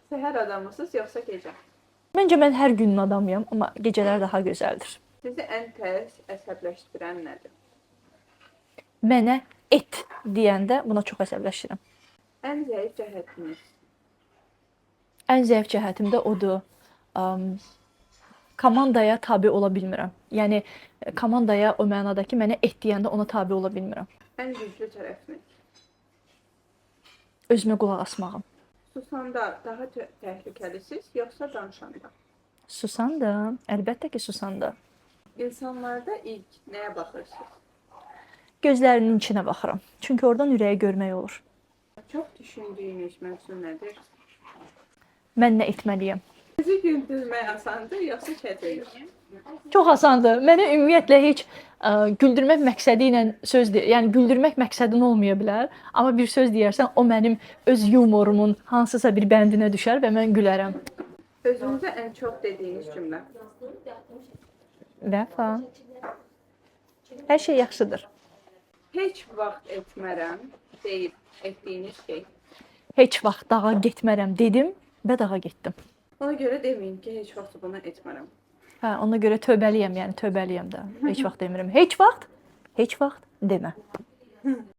Səhər adamısınız yoxsa gecə? Məncə mən hər günün adamıyam, amma gecələr daha gözəldir. Sizi ən tez əsəbləşdirən nədir? Mənə et deyəndə buna çox əsəbləşirəm. Ən zəif cəhətiniz? Ən zəif cəhətim də odur. Komandaya tabe ola bilmirəm. Yəni komandaya o mənada ki, mənə et deyəndə ona tabe ola bilmirəm. Ən güclü tərəfiniz? Özümə qulaq asmağım. Susanda daha təhlükəlisiniz yoxsa danışanda? Susanda, əlbəttə ki, susanda. İnsanlarda ilk nəyə baxırsınız? Gözlərinin içinə baxıram. Çünki oradan ürəyi görmək olur. Çox düşündüyünüz mövzu nədir? Mən nə etməliyəm? Sizi güldürmək asandır yoxsa çətindir? Çox asandır. Mənə ümumiyyətlə heç güldürmək məqsədi ilə söz deyil. Yəni güldürmək məqsədin olmaya bilər, amma bir söz deyərsən, o mənim öz yumorumun hansısa bir bəndinə düşər və mən gülərəm. Özünüzə ən çox dediyiniz cümlə? Vəfa. Hər şey yaxşıdır. Heç vaxt etmərəm deyib etdiyiniz şey. Heç vaxt dağa getmərəm dedim və dağa getdim. Ona görə deməyin ki, heç vaxt bunu etmərəm. Hə, ona görə tövbəliyəm, yəni tövbəliyəm də. Heç vaxt demirəm. Heç vaxt demə.